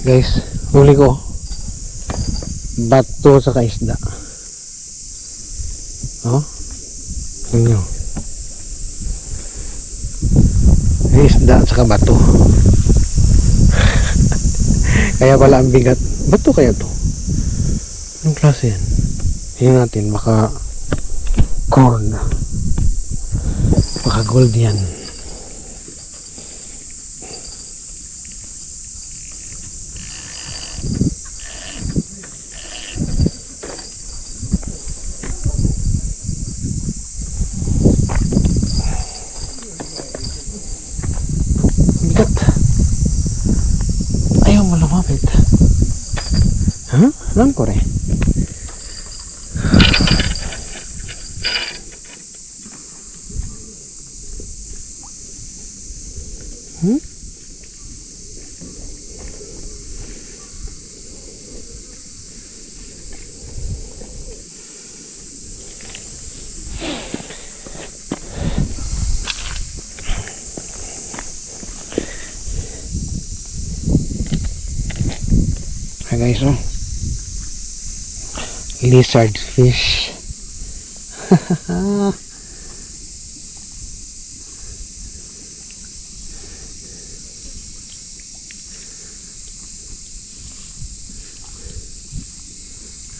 Guys, huli ko bato sa kaisda. Oh, tingnan nyo. Isda at saka bato. Kaya pala ang bigat. Bato kaya to? Anong klase yan? Tingnan natin, baka corn, baka gold yan. Bigat. Ayaw mo lumapit. Ha? Alam ko rin. Hi guys, oh, lizard fish.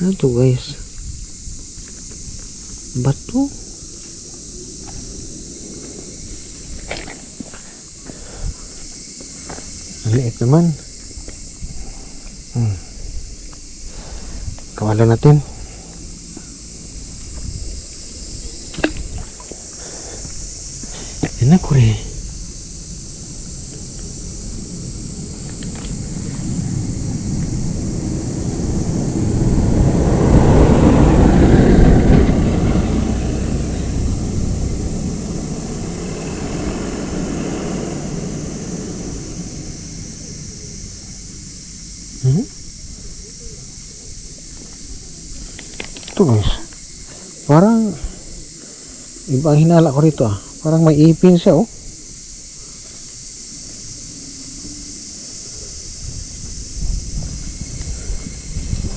Ano to guys? Bato? Ang liit naman. Kawala natin. Yan na kure. Ito guys, parang iba ang hinala ko rito, parang may ipin siya, oh.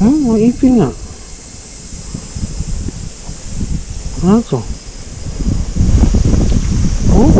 May ipin nga. Ano to? Oh,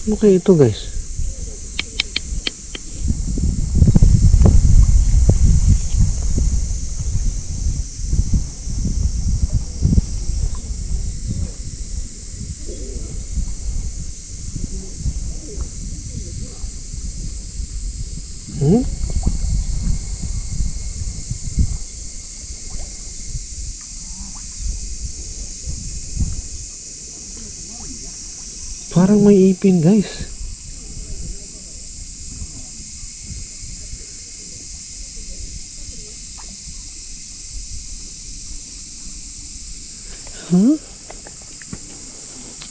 ano kaya ito guys? Parang may ipin guys.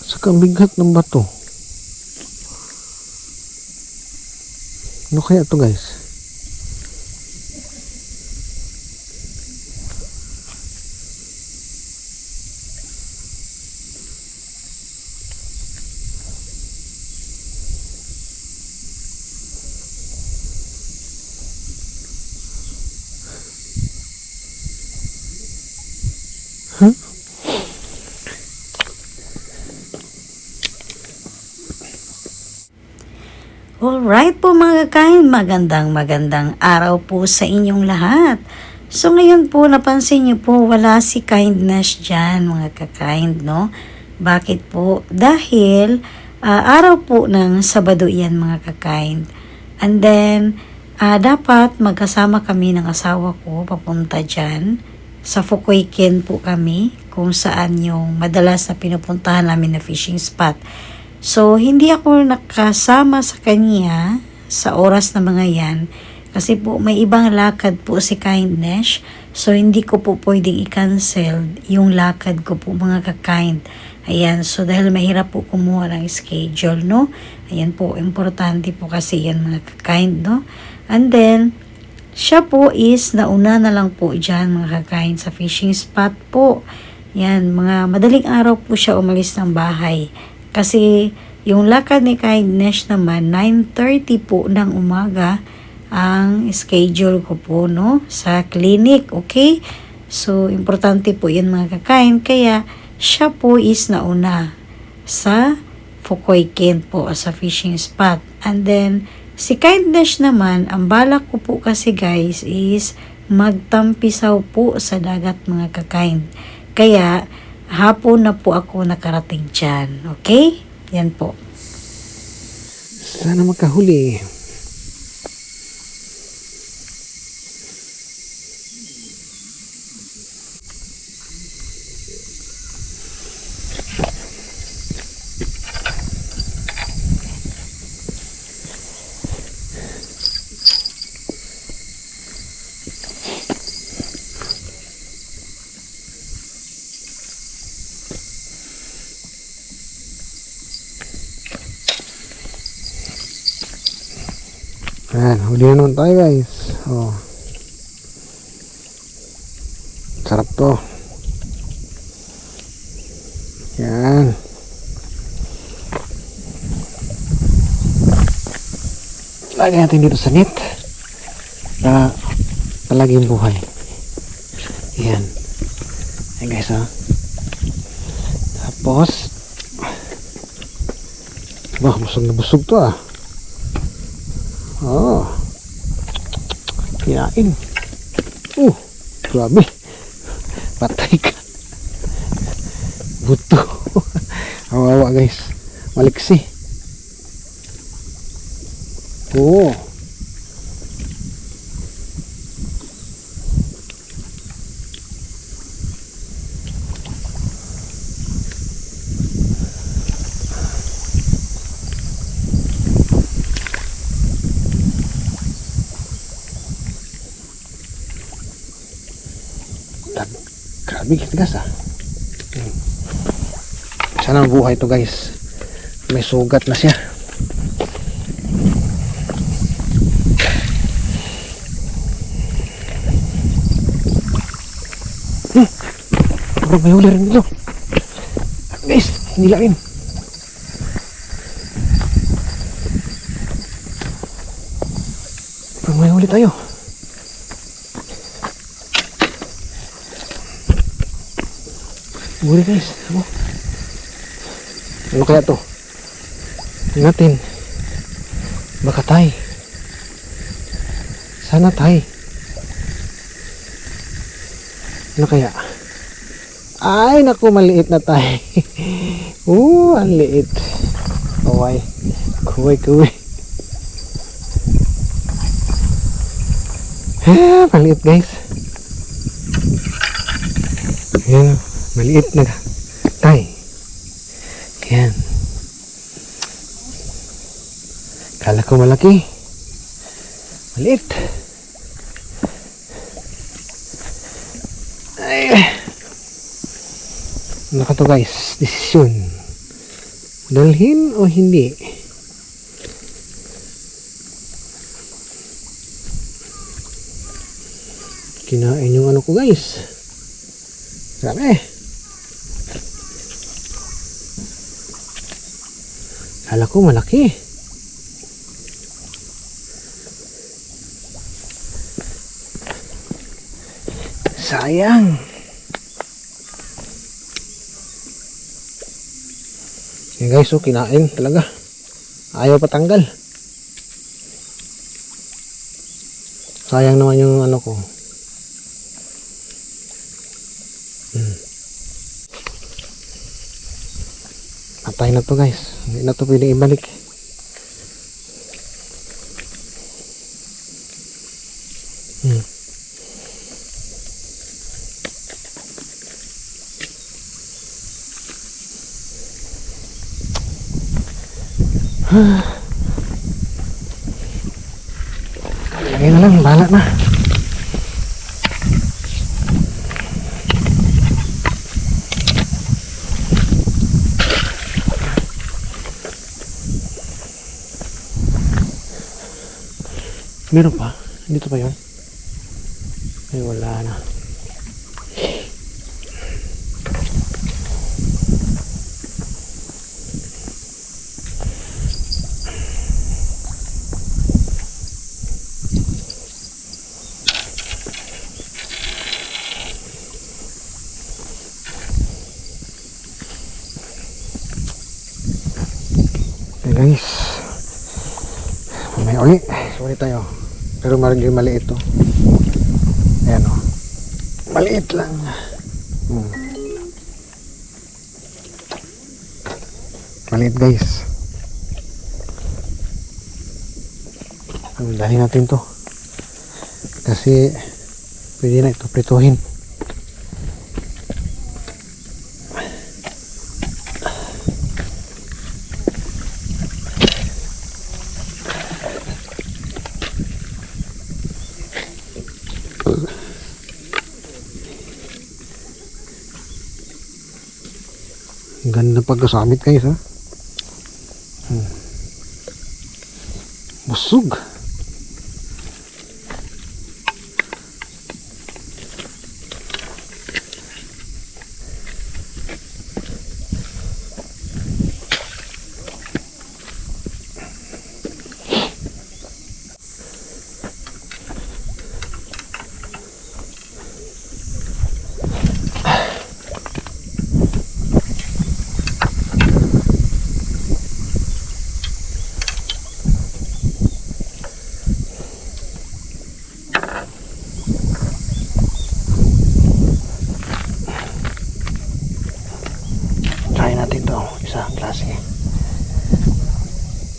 Saka bigat ng bato. Ano kaya to guys? Alright po mga kakain, magandang araw po sa inyong lahat. So ngayon po napansin niyo po wala si Kindness dyan mga kakain, no? Bakit po? Dahil araw po ng Sabado yan mga kakain. And then dapat magkasama kami ng asawa ko papunta dyan. Sa Fukuiken po kami kung saan yung madalas na pinupuntahan namin na fishing spot. So, hindi ako nakasama sa kanya sa oras na mga yan Kasi po may ibang lakad po si Kindness. So hindi ko po pwedeng i-cancel yung lakad ko po mga ka-kind. Ayan, so dahil mahirap po kumuha ng schedule, no? Ayan po, importante po kasi yan mga ka-kind, no? And then, siya po is nauna na lang po dyan mga ka-kind sa fishing spot po. Yan, mga madaling araw po siya umalis ng bahay. Kasi yung lakad ni Kindness naman, 9:30 po ng umaga ang schedule ko po, no? Sa clinic, okay? So, importante po yan mga ka-kind. Kaya, siya po is nauna sa Fukoy Kent po sa fishing spot. And then, si Kindness naman, ang balak ko po kasi guys is magtampisaw po sa dagat mga ka-kind. Kaya, hapon na po ako nakarating dyan. Okay? Yan po. Sana makahuli. Ayan, huli na naman tayo guys. Oh. Sarap to. Yan. Lagyan natin dito sa net. Para palagi yung buhay. Yan. Ayan guys, oh. Tapos busog na busog to ah. Oh. Kinain. Grabe. Patay ka. Buto. Awawa guys. Maliksi. Oh. Grabe tigas ah. Sana ang buhay to guys. May sugat na siya. Parang may huli rin dito. Guys, nilain. Parang may huli tayo. Huli guys. Ano kaya to? Tingnan natin. Baka tay. Sana tay. Ano kaya? Ay, naku, maliit na tay. Ang liit. Kaway. Kuway. Maliit guys. Ayan. Maliit na tay. Ayan. Kala ko malaki. Maliit. Ay. Ano ka to guys? Desisyon. Dalhin o hindi? Kinain yung ano ko guys. Grabe. Kala ko malaki. Sayang. Yan guys, so kinain talaga. Ayaw patanggal. Sayang naman yung ano ko. Patay na to guys. Hindi na to pwedeng ibalik. Lagyan Kaya na lang, bahala na. Meron pa? Dito pa yun? Ay, wala na. Okay guys, may uli. Sorry tayo. Pero medyo maliit to. Ayan o. Maliit lang. Maliit guys. Dali natin to. Kasi pwede na ito prituhin. Ganda pagkasamit guys ha. Busog. Try natin to, isang klase.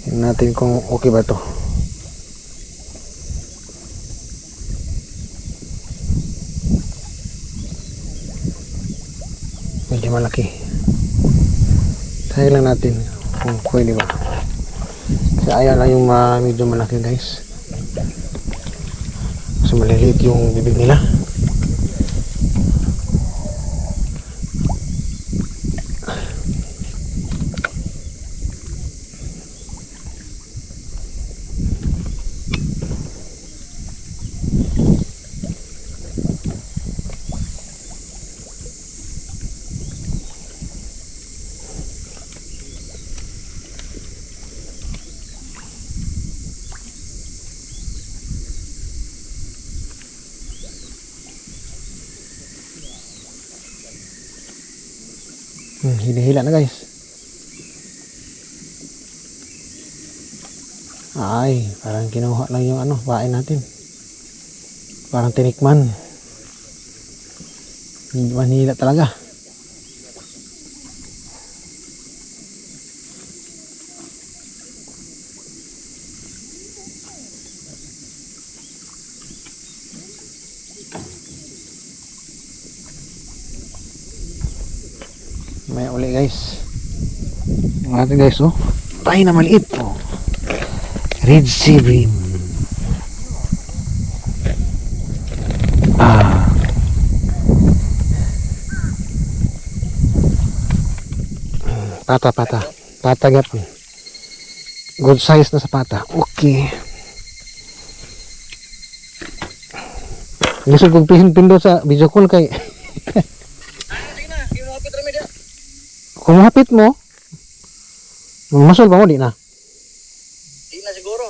Tingnan natin kung okay ba to. Medyo malaki. Try lang natin kung pwede ba. Kasi ayaw lang yung medyo malaki guys. Kasi maliliit yung bibig nila. Hila-hila na guys. Ay, parang kinuha lang yung bain natin. Parang tinikman. Hindi manhila talaga. May uli guys. Yung natin guys oh. Tayo na maliit oh. Red Sea Bream. Pata. Pata gapon. Good size na sa pata. Okay. Gusto kong pindo sa video call kay kung mahapit mo, masol pa mo, di na? Di na siguro.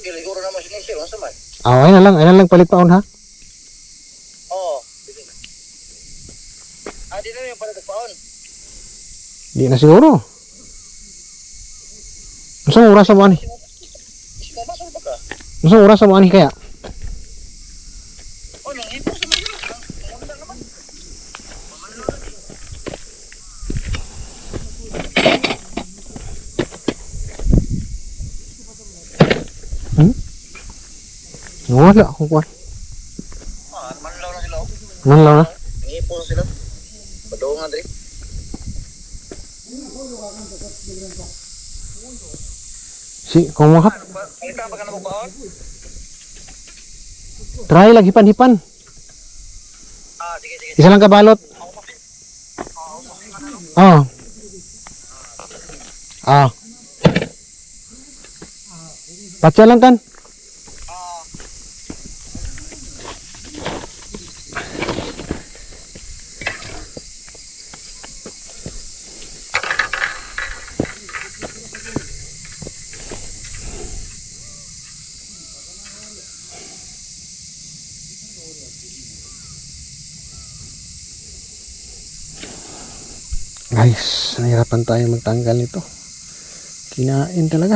Gili siguro naman sinisir. Masa man? Ayun na lang palit paon ha? Oo. Di na yung palit paon. Di na siguro. Masang oras sa mo ani? Masol ba ka? Masang oras sa mo ani kaya? Nang ipo sa mga. Maganda naman. Wala akong kuwan. Manlaw na sila. Manlaw na? Nang ipo na sila. Padungan diri. Si, kung mahap. Palita pa ka na baon? Try lang, hipan-hipan. Sige, sige. Isa lang kabalot. Oh. Ah. Patya lang kan. Guys, nahirapan tayo magtanggal nito. Kinain talaga.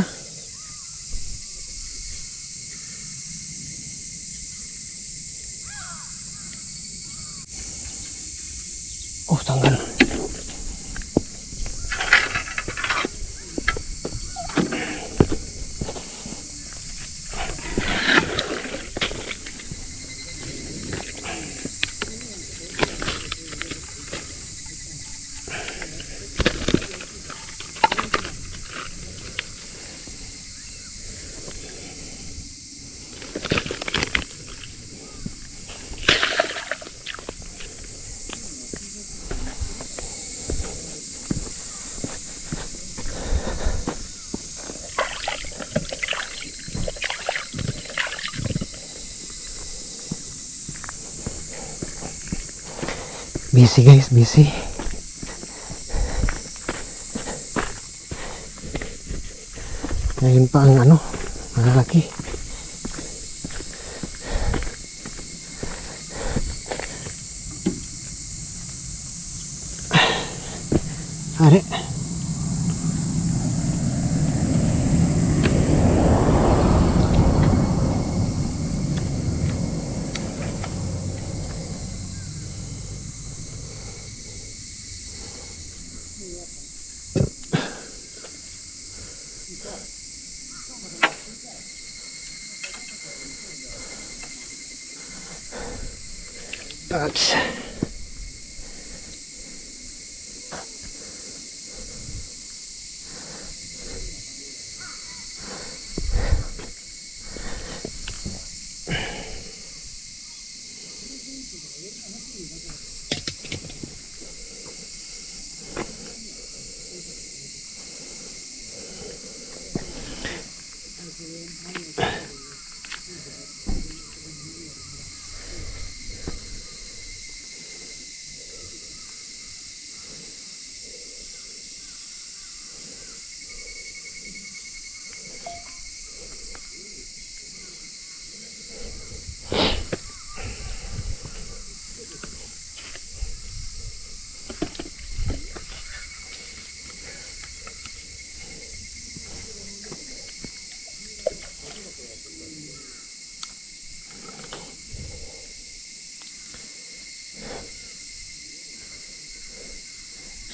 Oh, tanggal. Busy guys, busy. Ngayon pa ang ano, malaki. Are. That's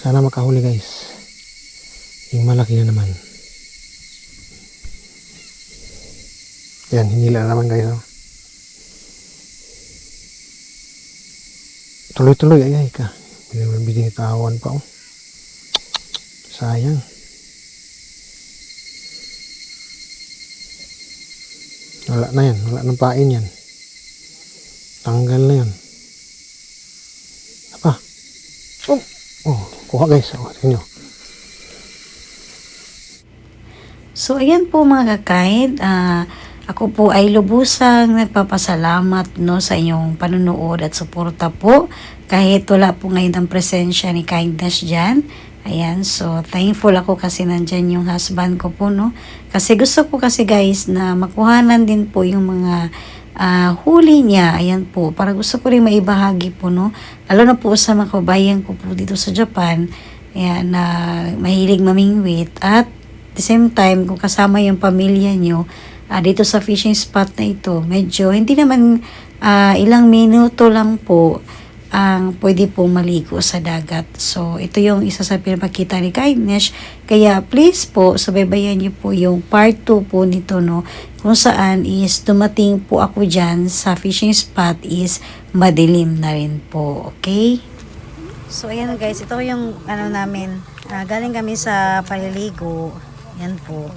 sana makahuli guys. Yung malaki na naman. Yan, hinila na naman guys. Oh. Tuloy-tuloy, ay ka. Binibigyan tawan pa oh. Sayang. Wala na yan, wala nang pain yan. Tanggal na yan. Apa? Oh, oh, kuha guys. Oh, tingnan nyo. So, ayan po mga kakaid. Ako po ay lubusang nagpapasalamat no, sa inyong panunood at suporta po. Kahit wala po ngayon ang presensya ni Kindness dyan. Ayan, so thankful ako kasi nandyan yung husband ko po, no. Kasi gusto ko kasi guys na makuhanan din po yung mga huli niya. Ayan po, para gusto ko rin maibahagi po, no. Lalo na po sa mga kabayan ko po dito sa Japan. Ayan, na mahilig mamingwit at the same time, kung kasama yung pamilya nyo, dito sa fishing spot na ito, medyo hindi naman ilang minuto lang po ang pwede po maligo sa dagat. So, ito yung isa sa pinapakita ni Kindness. Kaya, please po, subaybayan niyo po yung part 2 po nito, no? Kung saan is dumating po ako dyan sa fishing spot is madilim na rin po. Okay? So, ayan guys, ito yung ano namin. Galing kami sa paliligo. Yan po.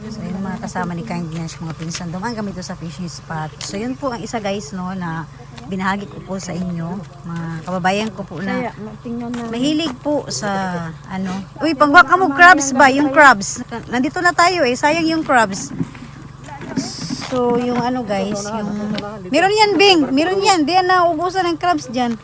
So yun mga kasama ni Kindness, mga pinsan. Dumaan kami to sa fishing spot. So yun po ang isa guys no na binahagi ko po sa inyo. Mga kababayan ko po na mahilig po sa ano. Uy, pagwaka mo crabs ba? Yung crabs. Nandito na tayo eh. Sayang yung crabs. So yung ano guys. Yung... Meron yan Bing. Meron yan. Di yan nauubusan ng crabs dyan.